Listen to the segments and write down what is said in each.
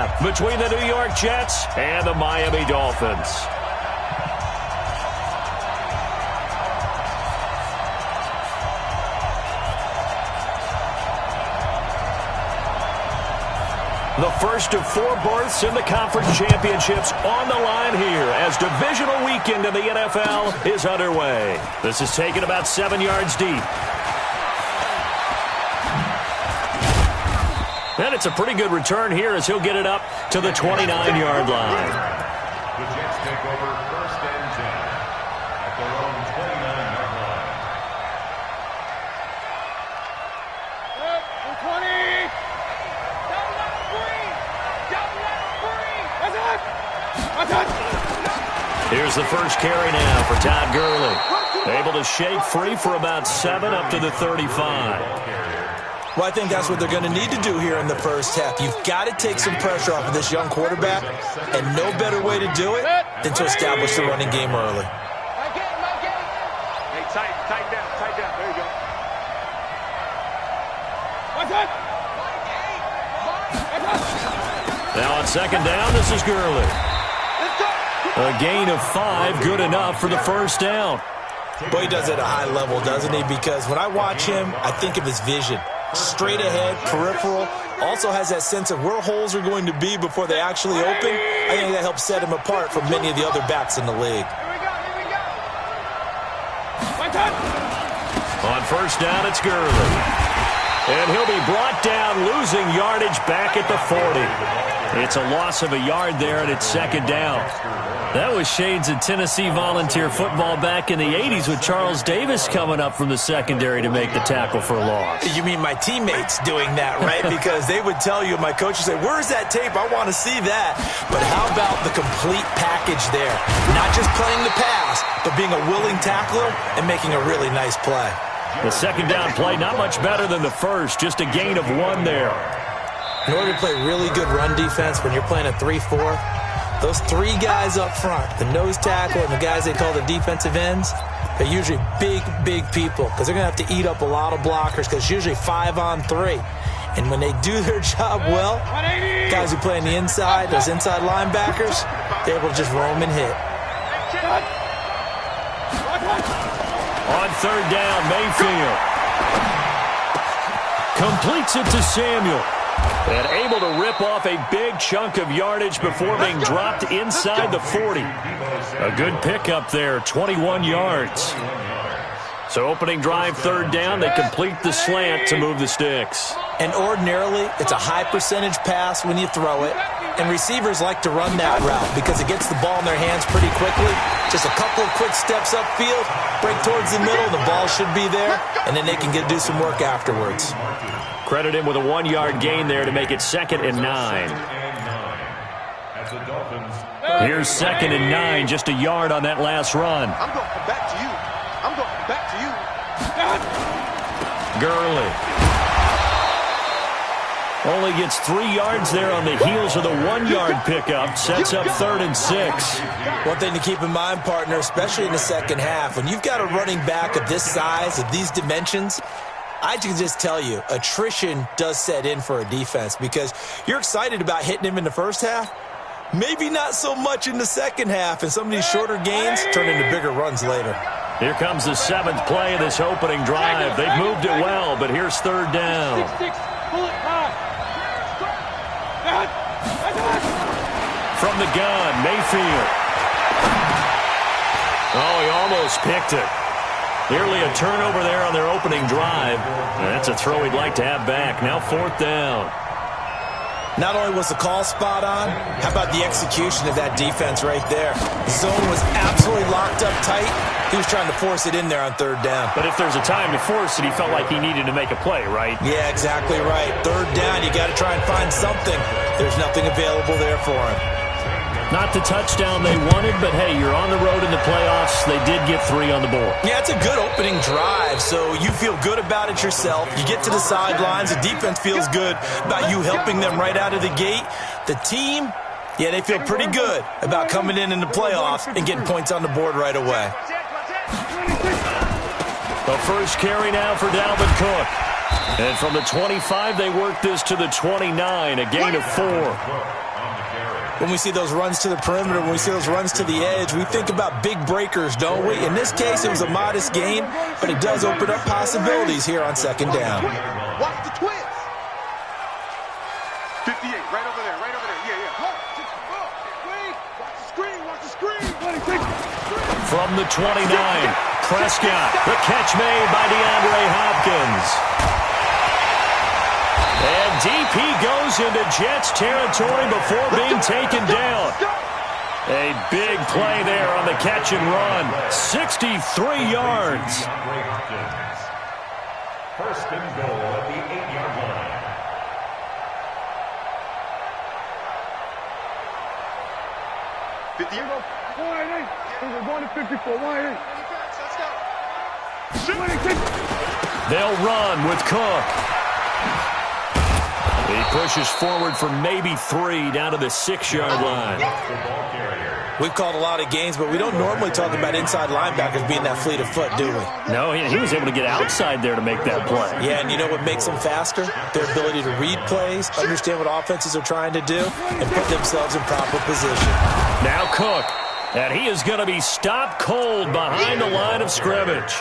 half between the New York Jets and the Miami Dolphins. The first of 4 berths in the conference championships on the line here as divisional weekend in the NFL is underway. This is taken about 7 yards deep. And it's a pretty good return here as he'll get it up to the 29-yard line. The Jets take over 1st and 10 at their own 29-yard line. 20. Don't let him breathe. Don't let him breathe. Here's the first carry now for Todd Gurley. Able to shake free for about 7 up to the 35. Well, I think that's what they're going to need to do here in the first half. You've got to take some pressure off of this young quarterback, and no better way to do it than to establish the running game early. Hey, tight down. There you go. Now on 2nd down, this is Gurley. A gain of 5, good enough for the first down. Boy, he does it at a high level, doesn't he? Because when I watch him, I think of his vision. Straight ahead, peripheral, also has that sense of where holes are going to be before they actually open. I think that helps set him apart from many of the other backs in the league. On 1st down, it's Gurley. And he'll be brought down, losing yardage back at the 40. It's a loss of a yard there, and it's 2nd down. That was shades of Tennessee volunteer football back in the 80s with Charles Davis coming up from the secondary to make the tackle for a loss. You mean my teammates doing that, right? Because they would tell you, my coach would say, where's that tape? I want to see that. But how about the complete package there? Not just playing the pass, but being a willing tackler and making a really nice play. The 2nd down play, not much better than the first, just a gain of 1 there. In order to play really good run defense when you're playing a 3-4, those 3 guys up front, the nose tackle and the guys they call the defensive ends, they're usually big people because they're going to have to eat up a lot of blockers because it's usually 5 on 3. And when they do their job well, guys who play on the inside, those inside linebackers, they're able to just roam and hit. On 3rd down, Mayfield completes it to Samuel. And able to rip off a big chunk of yardage before being dropped inside the 40. A good pickup there, 21 yards. So opening drive, 3rd down, they complete the slant to move the sticks. And ordinarily, it's a high percentage pass when you throw it. And receivers like to run that route because it gets the ball in their hands pretty quickly. Just a couple of quick steps upfield, break towards the middle, the ball should be there, and then they can do some work afterwards. Credit him with a 1-yard gain there to make it 2nd and 9. Here's 2nd and 9, just a yard on that last run. I'm going back to you. Gurley only gets 3 yards there on the heels of the 1-yard pickup. Sets up 3rd and 6. One thing to keep in mind, partner, especially in the second half, when you've got a running back of this size, of these dimensions, I can just tell you, attrition does set in for a defense because you're excited about hitting him in the first half. Maybe not so much in the second half, and some of these shorter gains turn into bigger runs later. Here comes the 7th play of this opening drive. They've moved it well, but here's 3rd down. From the gun, Mayfield. Oh, he almost picked it. Nearly a turnover there on their opening drive. That's a throw he'd like to have back. Now 4th down. Not only was the call spot on, how about the execution of that defense right there? The zone was absolutely locked up tight. He was trying to force it in there on 3rd down. But if there's a time to force it, he felt like he needed to make a play, right? Yeah, exactly right. 3rd down, you got to try and find something. There's nothing available there for him. Not the touchdown they wanted, but hey, you're on the road in the playoffs. They did get 3 on the board. Yeah, it's a good opening drive, so you feel good about it yourself. You get to the sidelines, the defense feels good about you helping them right out of the gate. The team, yeah, they feel pretty good about coming in the playoffs and getting points on the board right away. The first carry now for Dalvin Cook. And from the 25, they work this to the 29, a gain of 4. When we see those runs to the perimeter, when we see those runs to the edge, we think about big breakers, don't we? In this case, it was a modest gain, but it does open up possibilities here on second down. Watch the twins. 58, right over there, right over there. Yeah, yeah. Watch the screen, watch the screen. From the 29, Prescott, the catch made by DeAndre Hopkins. And DP goes into Jets territory before being taken down. A big play there on the catch and run. 63 yards. First and goal at the 8-yard line. Going to 54. They'll run with Cook. He pushes forward for maybe 3 down to the 6-yard line. We've called a lot of games, but we don't normally talk about inside linebackers being that fleet of foot, do we? No, he was able to get outside there to make that play. Yeah, and you know what makes them faster? Their ability to read plays, understand what offenses are trying to do, and put themselves in proper position. Now Cook, and he is going to be stopped cold behind the line of scrimmage.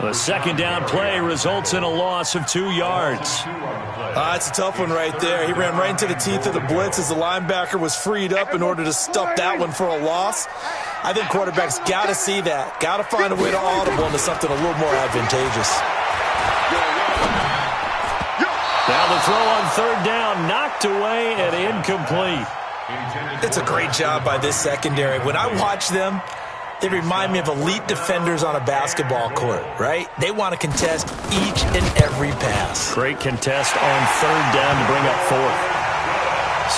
The second down play results in a loss of 2 yards. It's a tough one right there. He ran right into the teeth of the blitz as the linebacker was freed up in order to stuff that one for a loss. I think quarterbacks got to see that. Got to find a way to audible into something a little more advantageous. Now the throw on third down, knocked away and incomplete. It's a great job by this secondary. When I watch them, they remind me of elite defenders on a basketball court, right? They want to contest each and every pass. Great contest on third down to bring up fourth.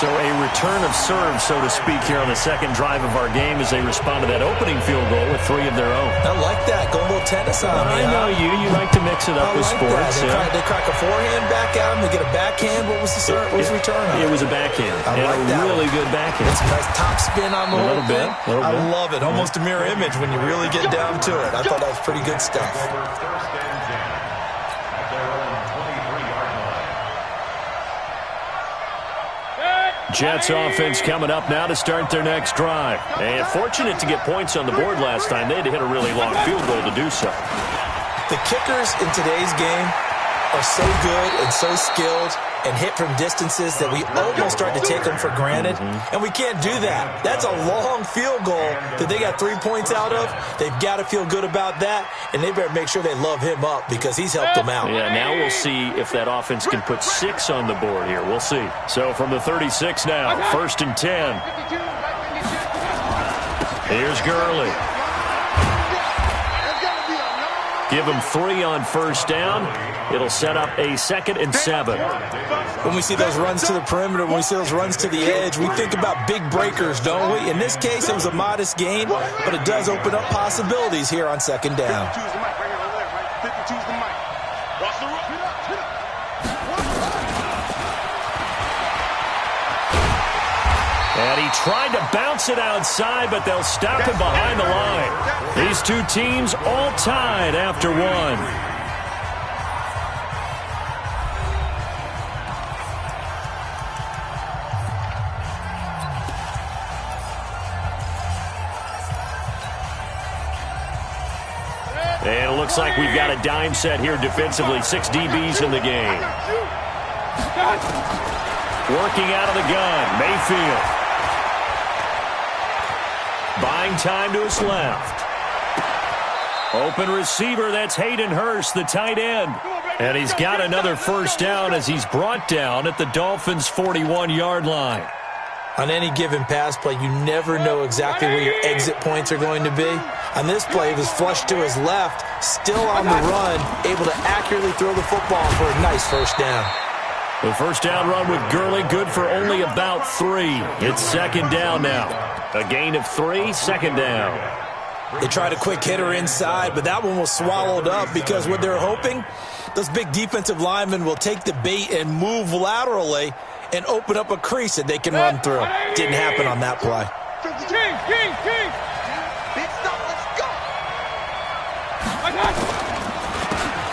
So a return of serve, so to speak, here on the second drive of our game as they respond to that opening field goal with 3 of their own. I like that. Go a little tennis on me. I know you. You like to mix it up with sports. They crack a forehand back at him. They get a backhand. What was the return on? It was a backhand. And a really good backhand. It's a nice top spin on the whole thing. I love it. Almost a mirror image when you really get down to it. I thought that was pretty good stuff. Jets offense coming up now to start their next drive. And fortunate to get points on the board last time. They had to hit a really long field goal to do so. The kickers in today's game are so good and so skilled and hit from distances that we almost start to take them for granted. And we can't do that. That's a long field goal that they got 3 points out of. They've got to feel good about that, and they better make sure they love him up because he's helped them out. Yeah, now we'll see if that offense can put 6 on the board here. We'll see. So from the 36 now, 1st and 10. Here's Gurley. Give him 3 on first down. It'll set up a 2nd and 7. When we see those runs to the perimeter, when we see those runs to the edge, we think about big breakers, don't we? In this case, it was a modest gain, but it does open up possibilities here on second down. And he tried to bounce it outside, but they'll stop him behind the line. These two teams all tied after 1. And it looks like we've got a dime set here defensively. 6 DBs in the game. Working out of the gun, Mayfield. Buying time to his left. Open receiver, that's Hayden Hurst, the tight end. And he's got another first down as he's brought down at the Dolphins' 41-yard line. On any given pass play, you never know exactly where your exit points are going to be. On this play, he was flushed to his left, still on the run, able to accurately throw the football for a nice first down. The first down run with Gurley, good for only about 3. It's second down now. A gain of 3, 2nd down. They tried a quick hitter inside, but that one was swallowed up because what they're hoping, those big defensive linemen will take the bait and move laterally and open up a crease that they can run through. Didn't happen on that play.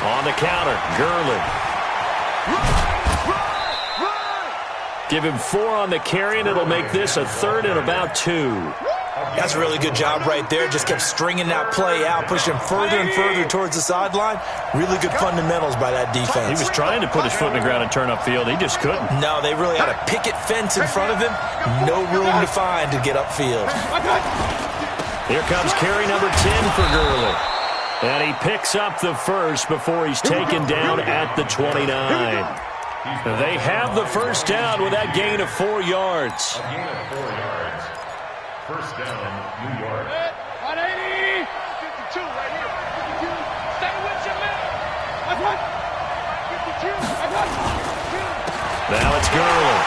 On the counter, Gurley. Give him 4 on the carry, and it'll make this a 3rd and about 2. That's a really good job right there. Just kept stringing that play out, pushing him further and further towards the sideline. Really good fundamentals by that defense. He was trying to put his foot in the ground and turn upfield. He just couldn't. No, they really had a picket fence in front of him. No room to find to get upfield. Here comes carry number 10 for Gurley. And he picks up the first before he's taken down at the 29. They have the first down with that gain of 4 yards. A gain of 4 yards. First down, New York. 180. 52 right here. 52. Stay with your man. 52. Now it's Gurley.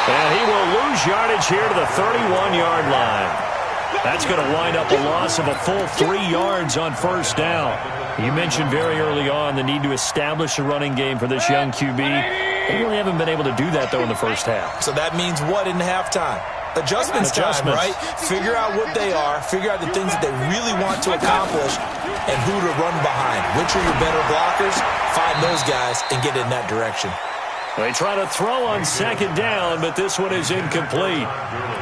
And he will lose yardage here to the 31-yard line. That's going to wind up a loss of a full 3 yards on first down. You mentioned very early on the need to establish a running game for this young QB. They really haven't been able to do that, though, in the first half. So that means what in halftime? Adjustments time, right? Figure out what they are, figure out the things that they really want to accomplish, and who to run behind. Which are your better blockers? Find those guys and get in that direction. They try to throw on second down, but this one is incomplete.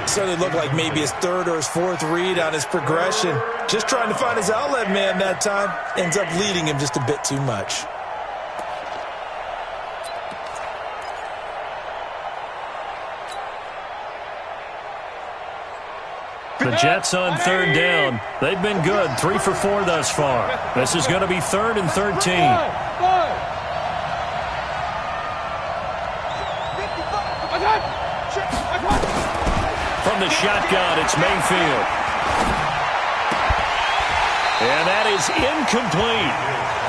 Certainly looked like maybe his 3rd or his 4th read on his progression. Just trying to find his outlet man that time. Ends up leading him just a bit too much. The Jets on 3rd down. They've been good, 3 for 4 thus far. This is going to be 3rd and 13. From the shotgun, it's Mayfield. And that is incomplete.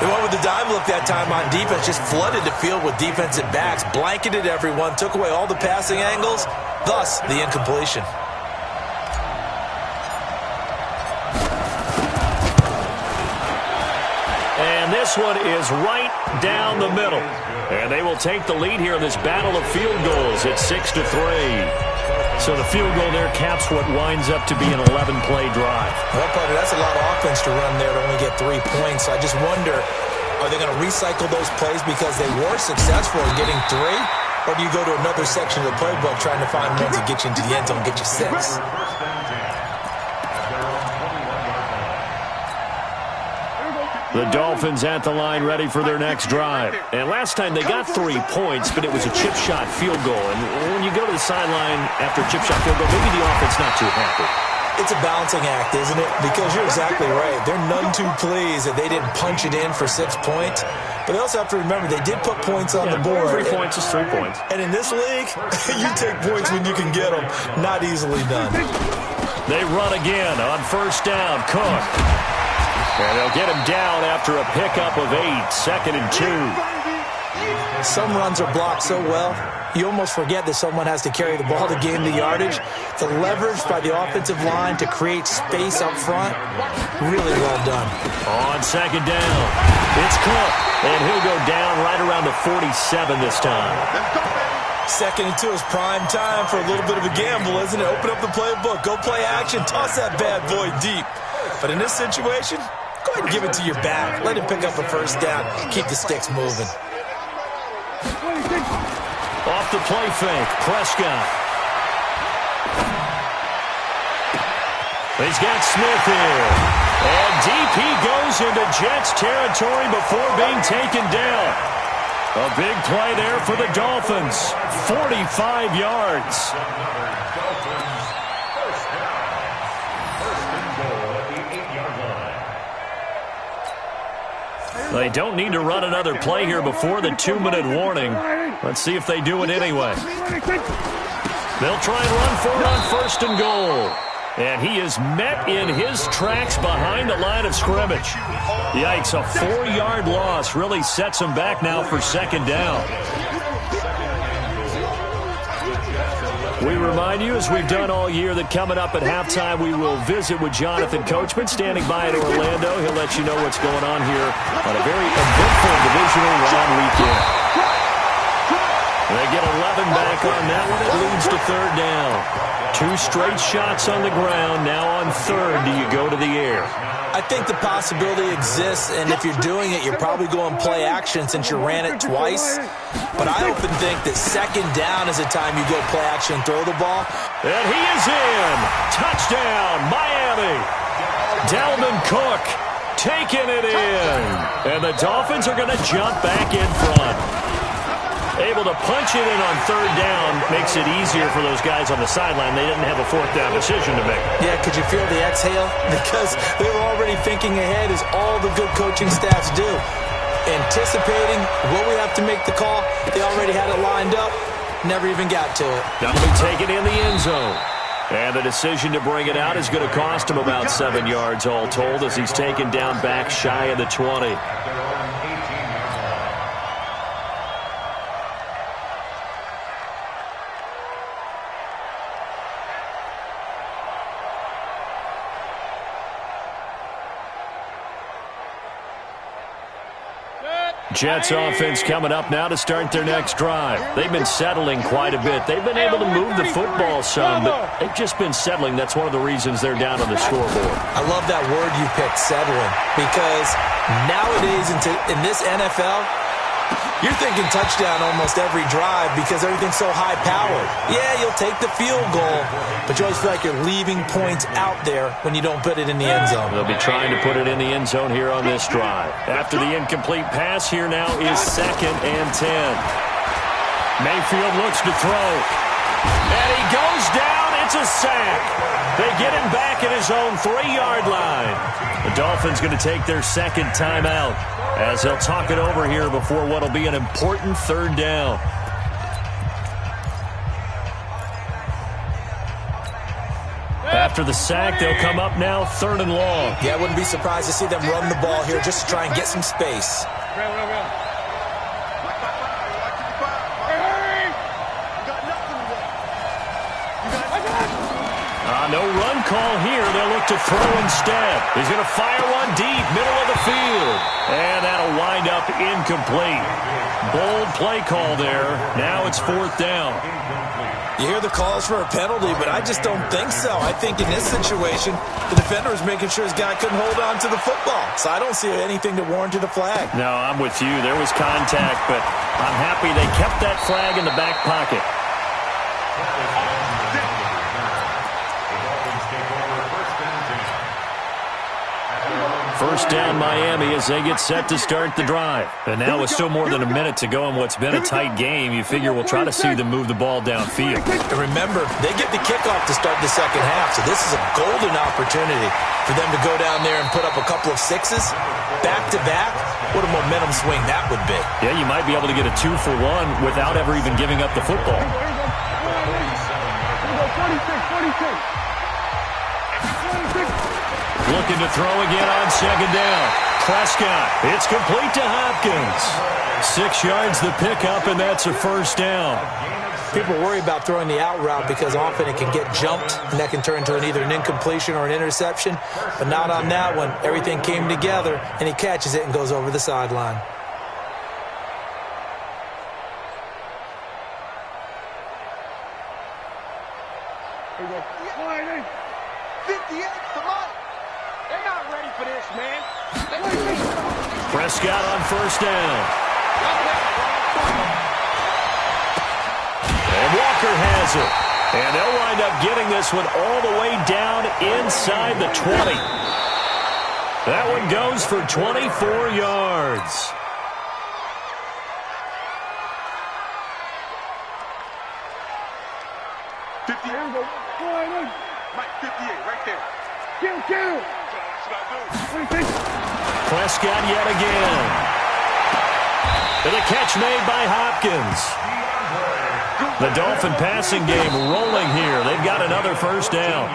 They went with the dime look that time on defense, just flooded the field with defensive backs, blanketed everyone, took away all the passing angles, thus the incompletion. And this one is right down the middle. And they will take the lead here in this battle of field goals at 6-3. So the field goal there caps what winds up to be an 11-play drive. Well, Carter, that's a lot of offense to run there to only get 3 points. I just wonder, are they going to recycle those plays because they were successful in getting 3? Or do you go to another section of the playbook trying to find ones that get you into the end zone and get you 6? The Dolphins at the line ready for their next drive. And last time they got 3 points, but it was a chip shot field goal. And when you go to the sideline after a chip shot field goal, maybe the offense not too happy. It's a balancing act, isn't it? Because you're exactly right. They're none too pleased that they didn't punch it in for 6 points. But they also have to remember they did put points on the board. 3 points is 3 points. And in this league, you take points when you can get them. Not easily done. They run again on first down. Cook. And they'll get him down after a pickup of 8. 2nd and 2. Some runs are blocked so well, you almost forget that someone has to carry the ball to gain the yardage. The leverage by the offensive line to create space up front, really well done. On second down, it's Cook. And he'll go down right around the 47 this time. 2nd and 2 is prime time for a little bit of a gamble, isn't it? Open up the playbook, go play action, toss that bad boy deep. But in this situation, go ahead and give it to your back. Let him pick up a first down. Keep the sticks moving. Off the play fake, Prescott. He's got Smith here. And deep he goes into Jets territory before being taken down. A big play there for the Dolphins. 45 yards. They don't need to run another play here before the 2-minute warning. Let's see if they do it anyway. They'll try and run for it on 1st and goal. And he is met in his tracks behind the line of scrimmage. Yikes, a 4-yard loss really sets him back now for 2nd down. We remind you, as we've done all year, that coming up at halftime, we will visit with Jonathan Coachman, standing by in Orlando. He'll let you know what's going on here on a very eventful divisional round weekend. They get 11 back on that one. It leads to third down. 2 straight shots on the ground. Now on third, do you go to the air? I think the possibility exists, and if you're doing it, you're probably going play action since you ran it twice. But I often think that second down is the time you go play action and throw the ball. And he is in. Touchdown, Miami. Dalvin Cook taking it in. And the Dolphins are going to jump back in front. Able to punch it in on third down makes it easier for those guys on the sideline. They didn't have a fourth down decision to make. Yeah, could you feel the exhale? Because they were already thinking ahead, as all the good coaching staffs do. Anticipating, will we have to make the call? They already had it lined up. Never even got to it. That'll be taken in the end zone. And the decision to bring it out is going to cost him about 7 yards all told, as he's taken down back shy of the 20. Jets offense coming up now to start their next drive. They've been settling quite a bit. They've been able to move the football some, but they've just been settling. That's one of the reasons they're down on the scoreboard. I love that word you picked, settling, because nowadays in this NFL, you're thinking touchdown almost every drive because everything's so high-powered. Yeah, you'll take the field goal, but you always feel like you're leaving points out there when you don't put it in the end zone. They'll be trying to put it in the end zone here on this drive. After the incomplete pass, here now is 2nd and 10. Mayfield looks to throw. And he goes down. It's a sack. They get him back at his own 3-yard line. The Dolphins going to take their second timeout, as they'll talk it over here before what will be an important third down. After the sack, they'll come up now 3rd and long. Yeah, I wouldn't be surprised to see them run the ball here just to try and get some space. No run call here. They'll look to throw instead. He's going to fire one deep, middle of the field. And that'll wind up incomplete. Bold play call there. Now it's 4th down. You hear the calls for a penalty, but I just don't think so. I think in this situation, the defender was making sure his guy couldn't hold on to the football. So I don't see anything to warrant the flag. No, I'm with you. There was contact, but I'm happy they kept that flag in the back pocket. First down Miami as they get set to start the drive. And now with still more than a minute to go in what's been a tight game, you figure we'll try to see them move the ball downfield. And remember, they get the kickoff to start the second half, so this is a golden opportunity for them to go down there and put up a couple of sixes back-to-back. What a momentum swing that would be. Yeah, you might be able to get a 2-for-1 without ever even giving up the football. 46. Looking to throw again on second down. Prescott, it's complete to Hopkins. 6 yards the pickup, and that's a first down. People worry about throwing the out route because often it can get jumped, and that can turn into either an incompletion or an interception. But not on that one. Everything came together, and he catches it and goes over the sideline. Here we go. 58, come on. They're not ready for this, man. Prescott on first down. And Walker has it. And they'll wind up getting this one all the way down inside the 20. That one goes for 24 yards. Mike, 58, right there. Kill. Prescott yet again. And a catch made by Hopkins. The Dolphin passing game rolling here. They've got another first down.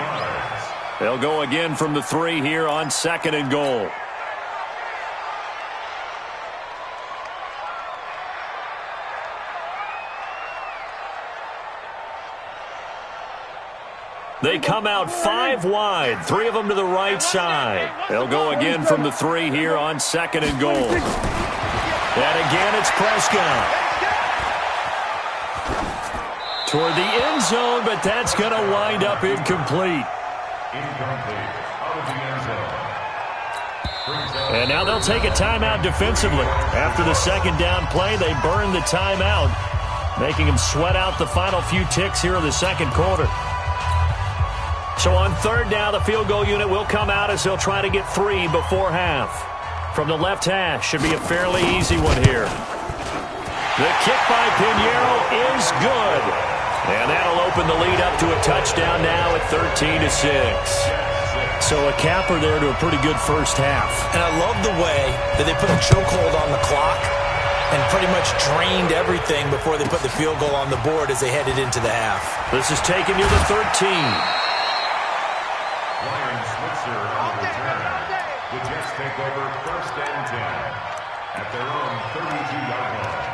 They'll go again from the 3 here on 2nd and goal. They come out 5 wide, 3 of them to the right side. They'll go again from the 3 here on 2nd and goal. And again, it's Prescott. toward the end zone, but that's going to wind up incomplete. Incomplete. Out of the end zone. And now they'll take a timeout defensively. After the second down play, they burn the timeout, making them sweat out the final few ticks here in the second quarter. So on third down, the field goal unit will come out as they'll try to get 3 before half. From the left hash, should be a fairly easy one here. The kick by Pinheiro is good. And that'll open the lead up to a touchdown now at 13-6. So a capper there to a pretty good first half. And I love the way that they put a chokehold on the clock and pretty much drained everything before they put the field goal on the board as they headed into the half. This is taken near the 13. Ryan Switzer on the return. The Jets take over first and 10 at their own 32-yard line.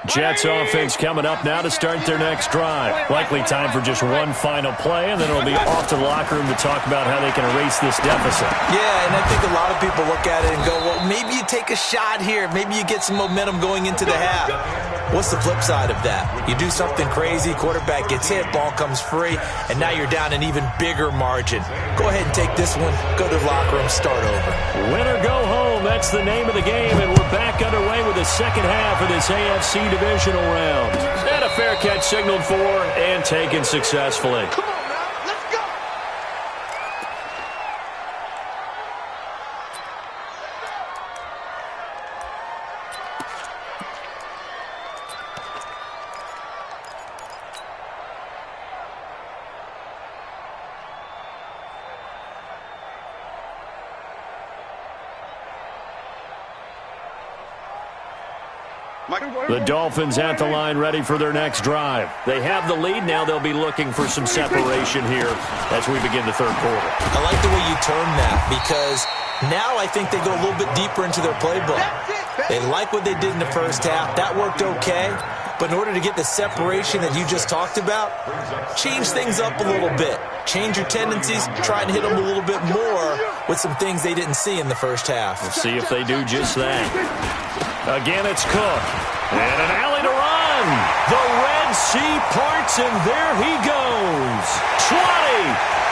Jets offense coming up now to start their next drive. Likely time for just one final play, and then it'll be off to the locker room to talk about how they can erase this deficit. Yeah, and I think a lot of people look at it and go, well, maybe you take a shot here. Maybe you get some momentum going into the half. What's the flip side of that? You do something crazy, quarterback gets hit, ball comes free, and now you're down an even bigger margin. Go ahead and take this one, go to the locker room, start over. Win or go home, that's the name of the game, and we're back underway with the second half of this AFC divisional round. And a fair catch signaled for and taken successfully. Come on now, let's go. The Dolphins at the line ready for their next drive. They have the lead. Now they'll be looking for some separation here as we begin the third quarter. I like the way you term that because now I think they go a little bit deeper into their playbook. They like what they did in the first half. That worked okay. But in order to get the separation that you just talked about, change things up a little bit. Change your tendencies, try and hit them a little bit more with some things they didn't see in the first half. We'll see if they do just that. Again, it's Cook. And an alley to run. The Red Sea parts, and there he goes. 20,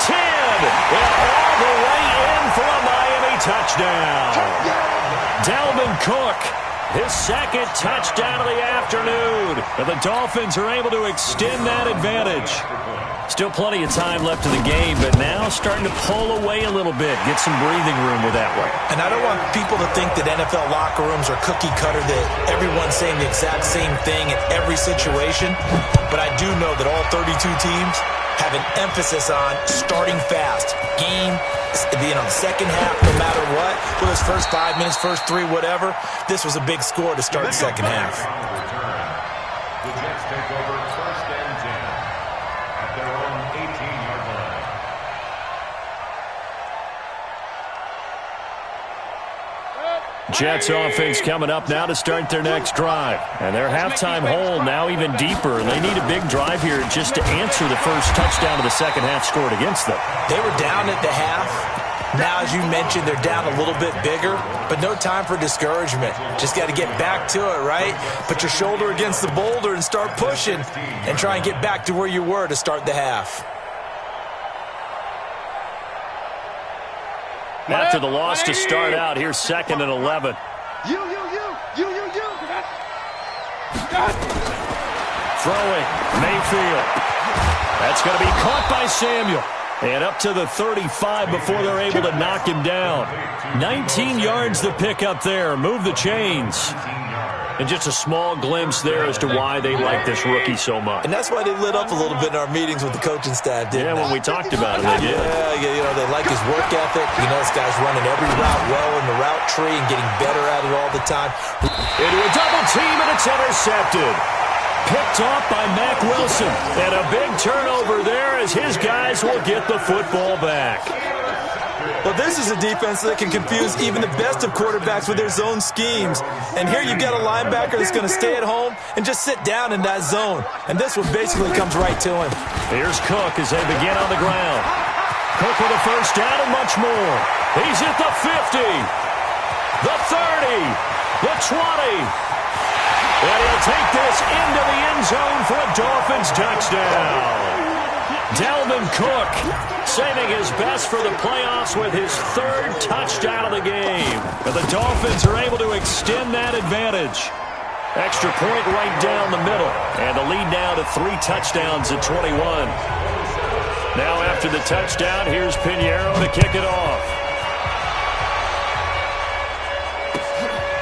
10, and all the way in for a Miami touchdown. Dalvin Cook, his second touchdown of the afternoon. And the Dolphins are able to extend that advantage. Still plenty of time left in the game, but now starting to pull away a little bit, get some breathing room with that one. And I don't want people to think that NFL locker rooms are cookie cutter, that everyone's saying the exact same thing in every situation. But I do know that all 32 teams have an emphasis on starting fast. Game, second half, no matter what, whether it's first 5 minutes, first 3, whatever, this was a big score to start the second half. The Jets take over first and 10 at their own 18-yard line. Jets offense coming up now to start their next drive. And their halftime hole now even deeper. And they need a big drive here just to answer the first touchdown of the second half scored against them. They were down at the half. Now, as you mentioned, they're down a little bit bigger, but no time for discouragement. Just got to get back to it, right? Put your shoulder against the boulder and start pushing and try and get back to where you were to start the half. After the loss to start out, here's second and 11. You. Throwing, Mayfield. That's going to be caught by Samuel. And up to the 35 before they're able to knock him down. 19 yards to pick up there. Move the chains. And just a small glimpse there as to why they like this rookie so much. And that's why they lit up a little bit in our meetings with the coaching staff, didn't they? Yeah, when we talked about it, they did. Yeah, they like his work ethic. This guy's running every route well in the route tree and getting better at it all the time. Into a double team, and it's intercepted. Picked off by Mack Wilson. And a big turnover there as his guys will get the football back. Well, this is a defense that can confuse even the best of quarterbacks with their zone schemes. And here you've got a linebacker that's going to stay at home and just sit down in that zone. And this one basically comes right to him. Here's Cook as they begin on the ground. Cook with a first down and much more. He's at the 50, the 30, the 20. And he'll take this into the end zone for a Dolphins touchdown. Dalvin Cook saving his best for the playoffs with his third touchdown of the game. And the Dolphins are able to extend that advantage. Extra point right down the middle. And the lead now to 3 touchdowns at 21. Now after the touchdown, here's Pinheiro to kick it off.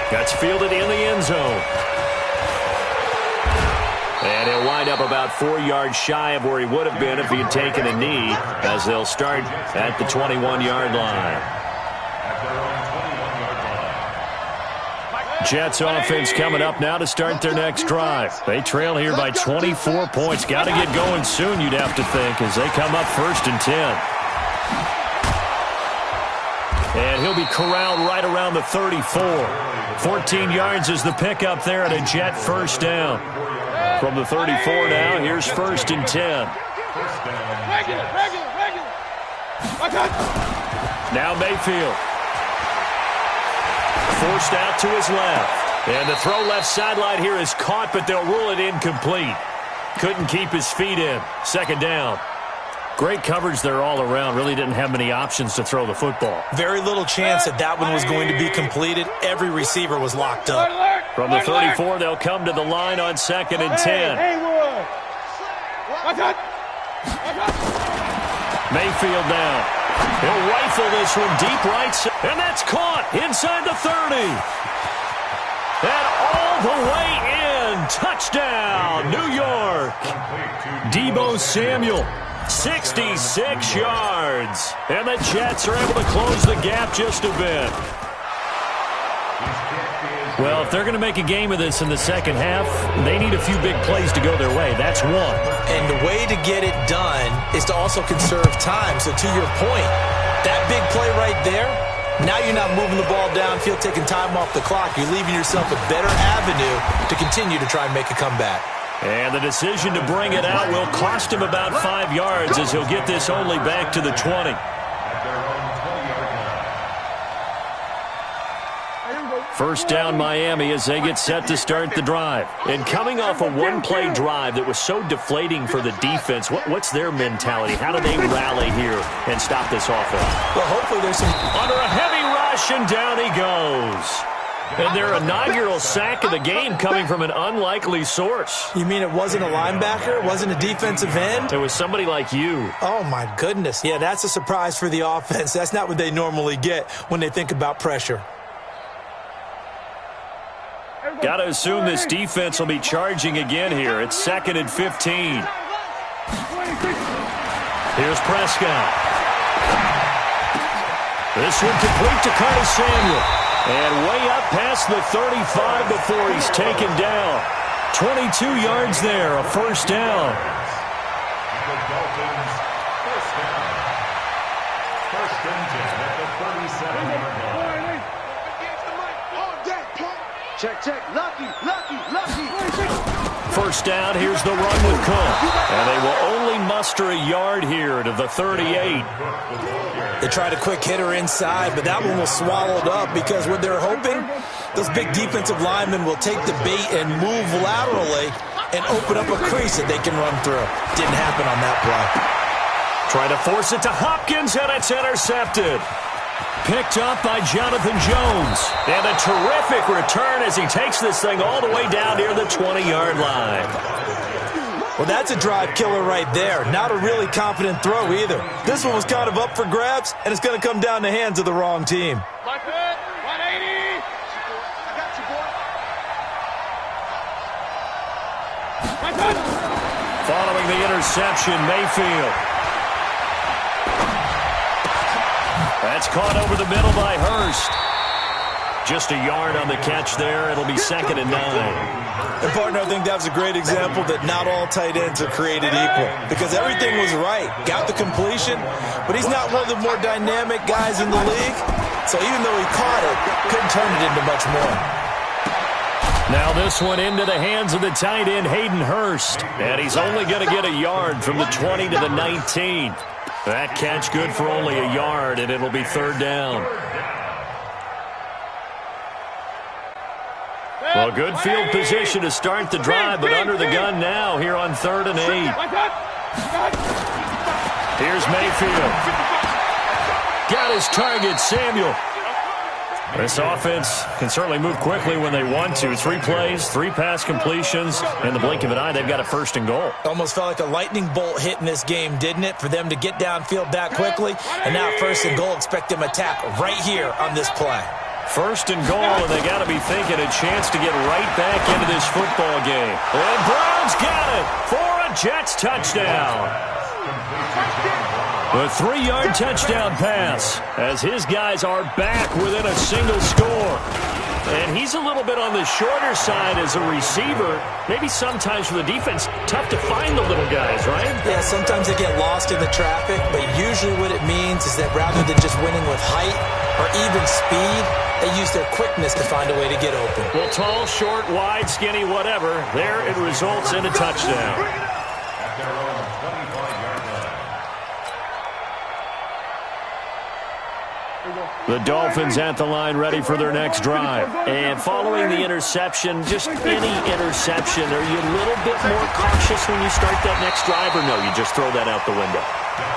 That's fielded in the end zone. And he'll wind up about 4 yards shy of where he would have been if he had taken a knee, as they'll start at the 21-yard line. Jets offense coming up now to start their next drive. They trail here by 24 points. Got to get going soon, you'd have to think, as they come up 1st and 10. And he'll be corralled right around the 34. 14 yards is the pickup there at a Jet first down. From the 34 now, here's 1st and 10. Now Mayfield. Forced out to his left. And the throw left sideline here is caught, but they'll rule it incomplete. Couldn't keep his feet in. 2nd down. Great coverage there all around. Really didn't have many options to throw the football. Very little chance that one was going to be completed. Every receiver was locked up. From the 34, they'll come to the line on 2nd and 10. Mayfield now. He'll rifle this one deep right side. And that's caught inside the 30. And all the way in. Touchdown, New York. Deebo Samuel. 66 yards. And the Jets are able to close the gap just a bit. Well, if they're going to make a game of this in the second half, they need a few big plays to go their way. That's one. And the way to get it done is to also conserve time. So to your point, that big play right there, now you're not moving the ball downfield, taking time off the clock. You're leaving yourself a better avenue to continue to try and make a comeback. And the decision to bring it out will cost him about 5 yards as he'll get this only back to the 20. First down Miami as they get set to start the drive. And coming off a one-play drive that was so deflating for the defense, what's their mentality? How do they rally here and stop this offense? Well, hopefully there's some... Under a heavy rush, and down he goes. And their inaugural sack of the game coming from an unlikely source. You mean it wasn't a linebacker? It wasn't a defensive end? It was somebody like you. Oh, my goodness. Yeah, that's a surprise for the offense. That's not what they normally get when they think about pressure. Got to assume this defense will be charging again here. It's 2nd and 15. Here's Prescott. This one complete to Curtis Samuel. And way up past the 35 before he's taken down. 22 yards there, a first down. The Dolphins, first down. 1st and 10 at the 37-yard line. Check. Lucky. First down, here's the run with Cook. And they will only muster a yard here to the 38. They tried a quick hitter inside, but that one was swallowed up because what they're hoping, those big defensive linemen will take the bait and move laterally and open up a crease that they can run through. Didn't happen on that play. Try to force it to Hopkins, and it's intercepted. Picked up by Jonathan Jones. And a terrific return as he takes this thing all the way down near the 20-yard line. Well, that's a drive killer right there. Not a really confident throw either. This one was kind of up for grabs, and it's going to come down the hands of the wrong team. 180. I got you, boy. Following the interception, Mayfield. That's caught over the middle by Hurst. Just a yard on the catch there. It'll be 2nd and 9. And, partner, I think that was a great example that not all tight ends are created equal because everything was right. Got the completion, but he's not one of the more dynamic guys in the league. So even though he caught it, couldn't turn it into much more. Now this one into the hands of the tight end, Hayden Hurst. And he's only going to get a yard from the 20 to the 19. That catch good for only a yard, and it'll be third down. Well, good field position to start the drive, but under the gun now here on 3rd and 8. Here's Mayfield. Got his target, Samuel. This offense can certainly move quickly when they want to. 3 plays, 3 pass completions. In the blink of an eye, they've got a 1st and goal. Almost felt like a lightning bolt hit in this game, didn't it? For them to get downfield that quickly. And now 1st and goal, expect them to attack right here on this play. 1st and goal, and they got to be thinking a chance to get right back into this football game. And Browns got it for a Jets touchdown. A 3-yard touchdown pass as his guys are back within a single score. And he's a little bit on the shorter side as a receiver. Maybe sometimes for the defense, tough to find the little guys, right? Yeah, sometimes they get lost in the traffic, but usually what it means is that rather than just winning with height or even speed, they use their quickness to find a way to get open. Well, tall, short, wide, skinny, whatever, there it results in a touchdown. At their own 25-yard line. The Dolphins at the line ready for their next drive. And following the interception, just any interception, are you a little bit more cautious when you start that next drive, or no, you just throw that out the window?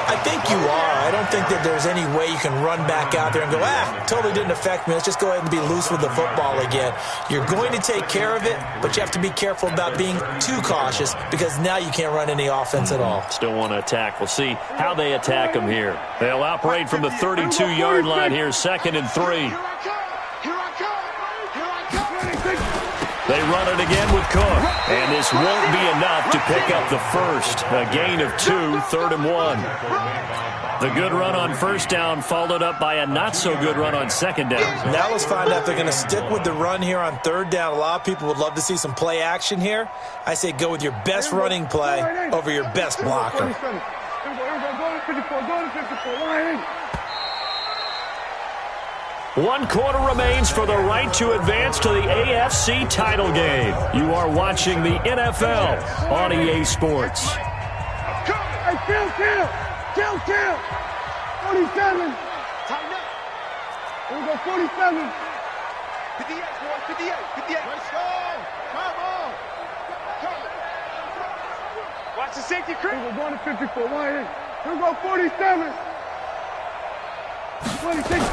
I think you are. I don't think that there's any way you can run back out there and go, totally didn't affect me. Let's just go ahead and be loose with the football again. You're going to take care of it, but you have to be careful about being too cautious because now you can't run any offense at all. Still want to attack. We'll see how they attack them here. They'll operate from the 32-yard line here, 2nd and 3. They run it again with Cook, and this won't be enough to pick up the first. A gain of 2, 3rd and 1. The good run on 1st down followed up by a not-so-good run on 2nd down. Now let's find out if they're going to stick with the run here on 3rd down. A lot of people would love to see some play action here. I say go with your best running play over your best blocker. 1 quarter remains for the right to advance to the AFC title game. You are watching the NFL on EA Sports. Hey, kill. 47. Tighten up. Here we go, 47. 58, boy, 58. Let's go. Come on. Watch the safety creep. We're going to 54. Here we go, 47. 26.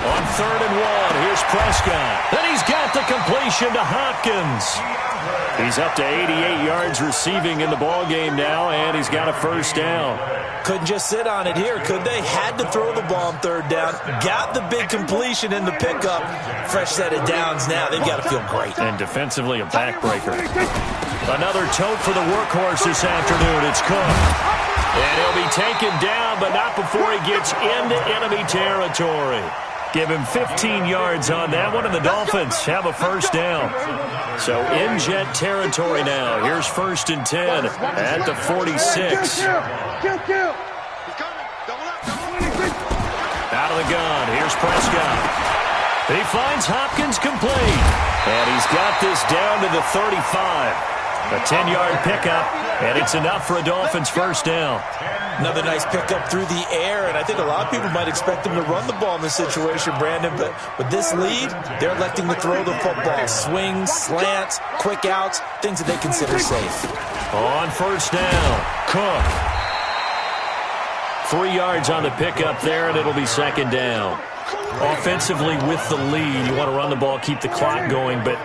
On 3rd and 1, here's Prescott. Then he's got the completion to Hopkins. He's up to 88 yards receiving in the ballgame now, and he's got a 1st down. Couldn't just sit on it here, could they? Had to throw the ball on 3rd down. Got the big completion in the pickup. Fresh set of downs now. They've got to feel great. And defensively, a backbreaker. Another tote for the workhorse this afternoon. It's Cook. And he'll be taken down, but not before he gets into enemy territory. Give him 15 yards on that one, and the Dolphins have a 1st down. So in Jet territory now. Here's 1st and 10 at the 46. Out of the gun. Here's Prescott. He finds Hopkins complete. And he's got this down to the 35. A 10-yard pickup, and it's enough for a Dolphins 1st down. Another nice pickup through the air, and I think a lot of people might expect them to run the ball in this situation, Brandon, but with this lead, they're electing to throw the football. Swings, slants, quick outs, things that they consider safe. On 1st down, Cook. 3 yards on the pickup there, and it'll be 2nd down. Offensively with the lead, you want to run the ball, keep the clock going, but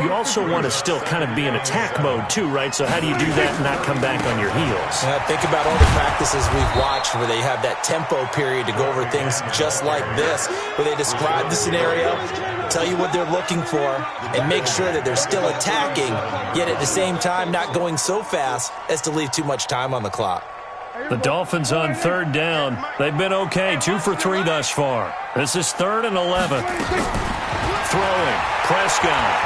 you also want to still kind of be in attack mode too, right? So how do you do that and not come back on your heels? Think about all the practices we've watched where they have that tempo period to go over things just like this, where they describe the scenario, tell you what they're looking for, and make sure that they're still attacking, yet at the same time not going so fast as to leave too much time on the clock. The Dolphins on 3rd down. They've been okay, 2 for 3 thus far. This is 3rd and 11. Throwing, Prescott.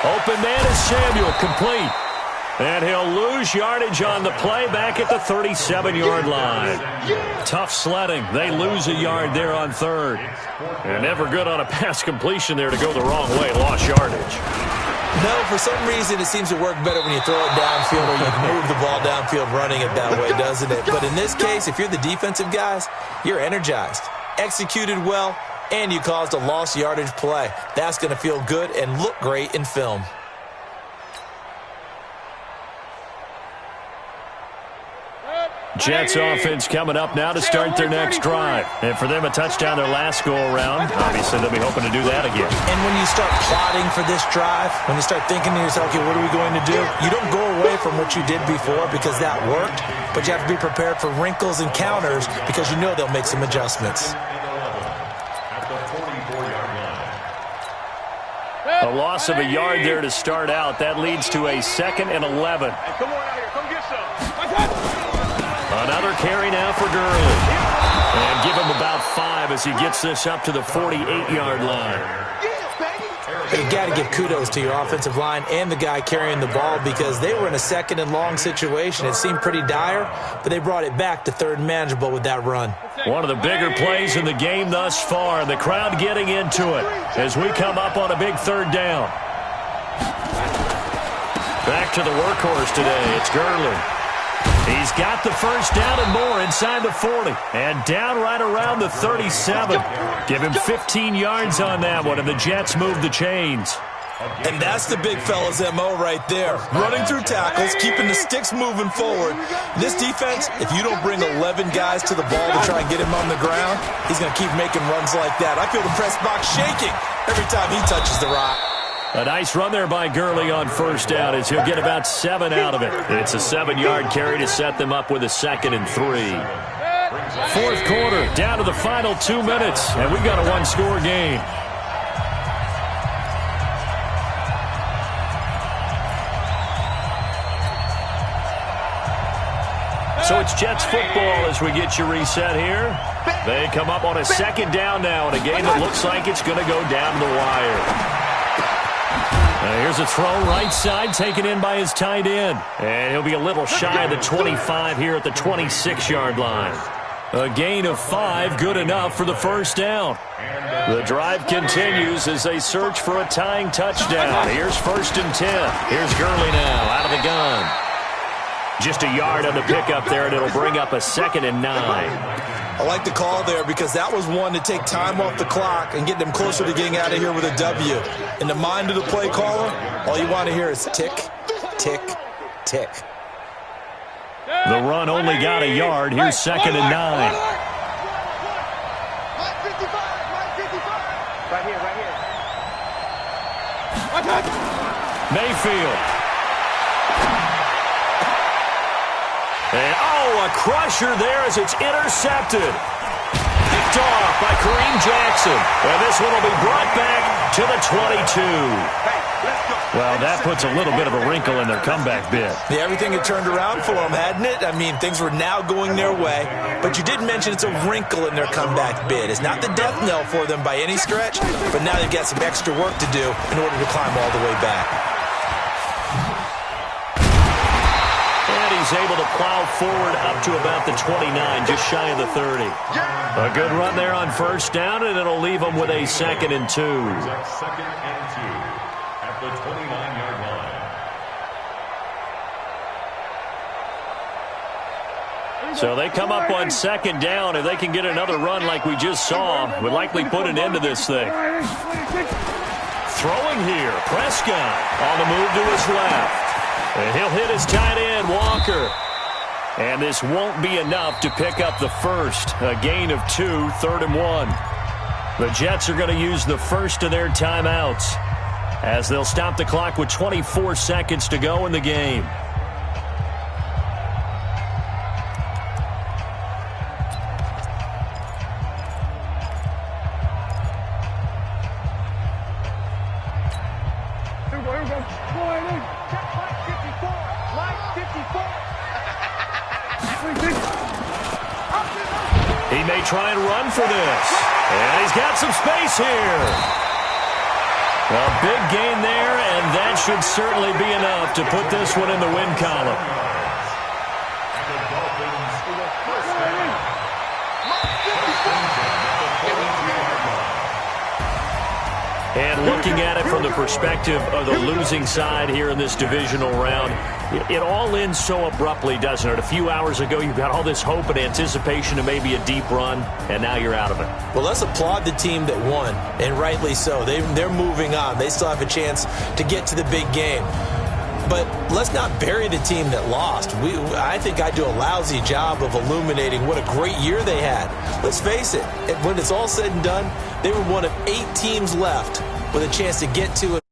Open man is Samuel, complete. And he'll lose yardage on the play back at the 37-yard line. Tough sledding. They lose a yard there on 3rd. And never good on a pass completion there to go the wrong way. Lost yardage. No, for some reason it seems to work better when you throw it downfield or you move the ball downfield running it that way, doesn't it? But in this case, if you're the defensive guys, you're energized, executed well, and you caused a lost yardage play. That's going to feel good and look great in film. Jets offense coming up now to start their next drive. And for them, a touchdown their last go-around. Obviously, they'll be hoping to do that again. And when you start plotting for this drive, when you start thinking to yourself, okay, what are we going to do? You don't go away from what you did before because that worked, but you have to be prepared for wrinkles and counters because you know they'll make some adjustments. A loss of a yard there to start out. That leads to a 2nd and 11. Hey, come on out here. Come get some. Another carry now for Gurley. And give him about 5 as he gets this up to the 48-yard line. You got to give kudos to your offensive line and the guy carrying the ball because they were in a 2nd and long situation. It seemed pretty dire, but they brought it back to 3rd and manageable with that run. One of the bigger plays in the game thus far. The crowd getting into it as we come up on a big 3rd down. Back to the workhorse today. It's Gurley. He's got the first down and more inside the 40. And down right around the 37. Give him 15 yards on that one, and the Jets move the chains. And that's the big fella's MO right there. Running through tackles, keeping the sticks moving forward. This defense, if you don't bring 11 guys to the ball to try and get him on the ground, he's going to keep making runs like that. I feel the press box shaking every time he touches the rock. A nice run there by Gurley on first down as he'll get about 7 out of it. It's a 7-yard carry to set them up with a 2nd and 3. 4th quarter, down to the final 2 minutes, and we've got a 1-score game. So it's Jets football as we get you reset here. They come up on a 2nd down now in a game that looks like it's going to go down the wire. Here's a throw right side taken in by his tight end. And he'll be a little shy of the 25 here at the 26-yard line. A gain of 5, good enough for the first down. The drive continues as they search for a tying touchdown. Here's 1st and 10. Here's Gurley now out of the gun. Just a yard on the pickup there, and it'll bring up a 2nd and 9. I like the call there because that was one to take time off the clock and get them closer to getting out of here with a W. In the mind of the play caller, all you want to hear is tick, tick, tick. The run only got a yard. Here's 2nd and 9. Right here. Mayfield. And, a crusher there as it's intercepted. Picked off by Kareem Jackson. And this one will be brought back to the 22. Well, that puts a little bit of a wrinkle in their comeback bid. Yeah, everything had turned around for them, hadn't it? I mean, things were now going their way. But you did mention it's a wrinkle in their comeback bid. It's not the death knell for them by any stretch, but now they've got some extra work to do in order to climb all the way back. He's able to plow forward up to about the 29, just shy of the 30. A good run there on first down, and it'll leave him with a 2nd and 2. 2nd and 2 at the 29-yard line. So they come up on 2nd down. If they can get another run like we just saw, would likely put an end to this thing. Throwing here, Prescott on the move to his left. And he'll hit his tight end, Walker. And this won't be enough to pick up the first. A gain of 2, 3rd and 1. The Jets are going to use the first of their timeouts as they'll stop the clock with 24 seconds to go in the game. He may try and run for this. And he's got some space here. A big gain there, and that should certainly be enough to put this one in the win column. And And looking at it from the perspective of the losing side here in this divisional round, it all ends so abruptly, doesn't it? A few hours ago, you've got all this hope and anticipation of maybe a deep run, and now you're out of it. Well, let's applaud the team that won, and rightly so. They're moving on. They still have a chance to get to the big game. But let's not bury the team that lost. I think I do a lousy job of illuminating what a great year they had. Let's face it, when it's all said and done, they were one of 8 teams left with a chance to get to it.